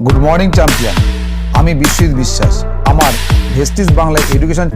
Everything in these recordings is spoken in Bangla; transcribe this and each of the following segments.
Good morning champion. আমি বিশ্বজিৎ বিশ্বাস। আমার ভেস্টিজ বাংলা এডুকেশন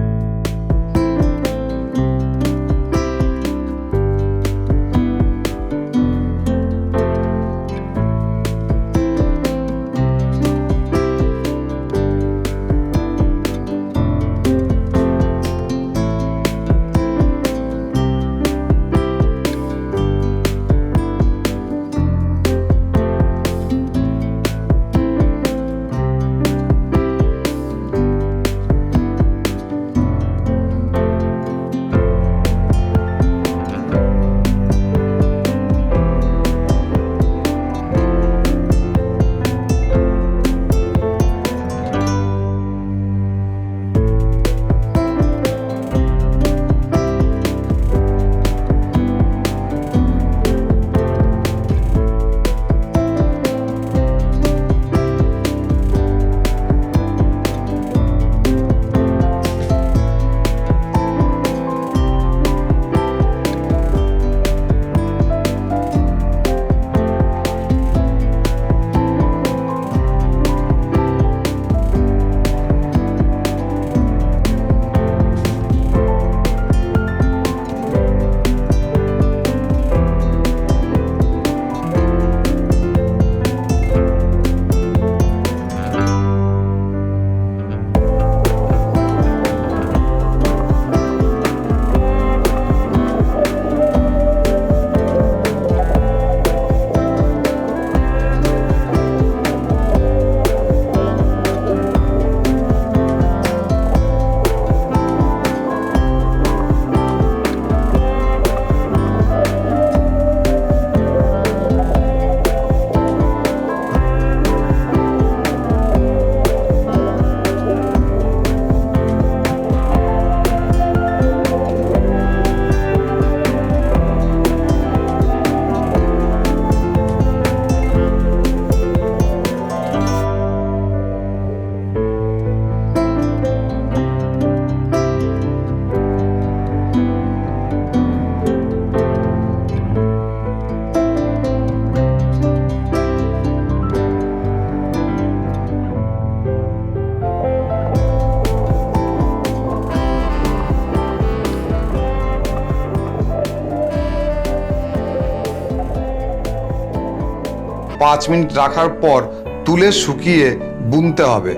পাঁচ মিনিট রাখার পর তুলে শুকিয়ে বুনতে হবে।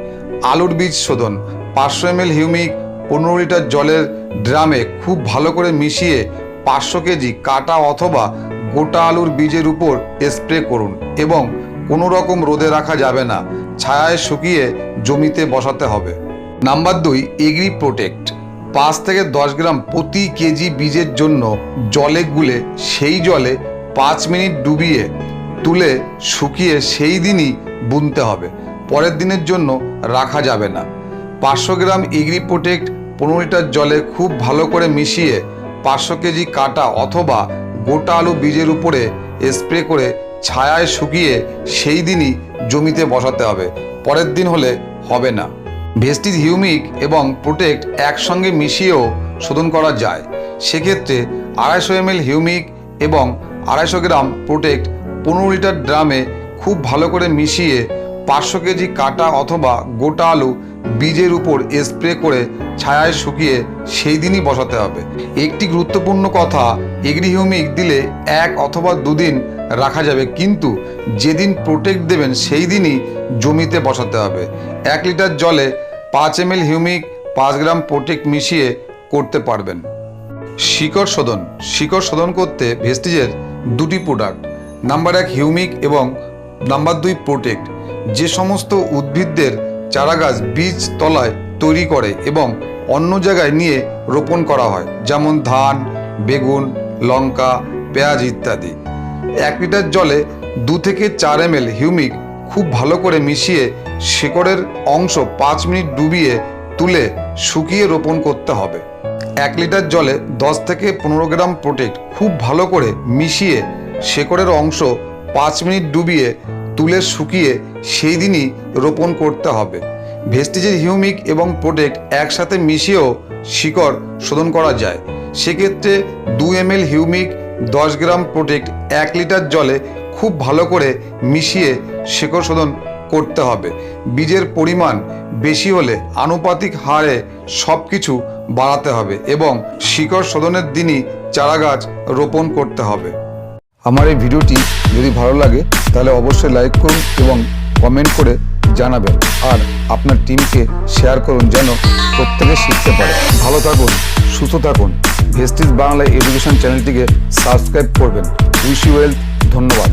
আলুর বীজ শোধন 500 ml হিউমিক 15 লিটার জলের ড্রামে খুব ভালো করে মিশিয়ে 500 কেজি কাটা অথবা গোটা আলুর বীজের উপর স্প্রে করুন এবং কোনো রকম রোদে রাখা যাবে না, ছায়ায় শুকিয়ে জমিতে বসাতে হবে। নাম্বার 2, এগ্রি প্রোটেক্ট 5 থেকে 10 গ্রাম প্রতি কেজি বীজের জন্য জলে গুলে সেই জলে 5 মিনিট ডুবিয়ে তুলে শুকিয়ে সেই দিনই বুনতে হবে, পরের দিনের জন্য রাখা যাবে না। 500 গ্রাম এগ্রি প্রোটেক্ট 15 লিটার জলে খুব ভালো করে মিশিয়ে 500 কেজি কাটা অথবা গোটা আলু বীজের উপরে স্প্রে করে ছায়ায় শুকিয়ে সেই দিনই জমিতে বসাতে হবে, পরের দিন হলে হবে না। ভেস্টিজ হিউমিক এবং প্রোটেক্ট একসঙ্গে মিশিয়েও শোধন করা যায়। সেক্ষেত্রে 250 ml হিউমিক এবং 250 গ্রাম প্রোটেক্ট 15 লিটার ড্রামে খুব ভালো করে মিশিয়ে 500 কেজি কাটা অথবা গোটা আলু বীজের উপর স্প্রে করে ছায়ায় শুকিয়ে সেই দিনই বসাতে হবে। একটি গুরুত্বপূর্ণ কথা, এগ্রি হিউমিক দিলে 1 অথবা 2 দিন রাখা যাবে, কিন্তু যেদিন প্রোটেক্ট দেবেন সেই দিনই জমিতে বসাতে হবে। 1 লিটার জলে 5 ml হিউমিক 5 গ্রাম প্রোটেক্ট মিশিয়ে করতে পারবেন। শিকড় শোধন করতে ভেস্টিজের 2টি প্রোডাক্ট, নাম্বার 1 হিউমিক এবং নাম্বার 2 প্রোটেক্ট, যে সমস্ত উদ্ভিদদের চারাগাছ বীজ তলায় তৈরি করে এবং অন্য জায়গায় নিয়ে রোপণ করা হয়, যেমন ধান, বেগুন, লঙ্কা, পেঁয়াজ ইত্যাদি। 1 লিটার জলে 2 থেকে 4 ml হিউমিক খুব ভালো করে মিশিয়ে শিকড়ের অংশ 5 মিনিট ডুবিয়ে তুলে শুকিয়ে রোপণ করতে হবে। 1 লিটার জলে 10 থেকে 15 গ্রাম প্রোটেক্ট খুব ভালো করে মিশিয়ে শেকড়ের অংশ 5 মিনিট ডুবিয়ে তুলে শুকিয়ে সেই দিনই রোপণ করতে হবে। ভেস্টিজের হিউমিক এবং প্রোটেক্ট একসাথে মিশিয়েও শিকড় শোধন করা যায়। সেক্ষেত্রে 2 ml হিউমিক 10 গ্রাম প্রোটেক্ট 1 লিটার জলে খুব ভালো করে মিশিয়ে শিকড় শোধন করতে হবে। বীজের পরিমাণ বেশি হলে আনুপাতিক হারে সব কিছু বাড়াতে হবে এবং শিকড় শোধনের দিনই চারাগাছ রোপণ করতে হবে। আমার এই ভিডিওটি যদি ভালো লাগে তাহলে অবশ্যই লাইক করুন এবং কমেন্ট করে জানাবেন, আর আপনার টিমকে শেয়ার করুন যেন প্রত্যেকে শিখতে পারে। ভালো থাকুন, সুস্থ থাকুন। ভেস্টিজ বাংলা এডুকেশন চ্যানেলটিকে সাবস্ক্রাইব করবেন। Wish you wealth. ধন্যবাদ।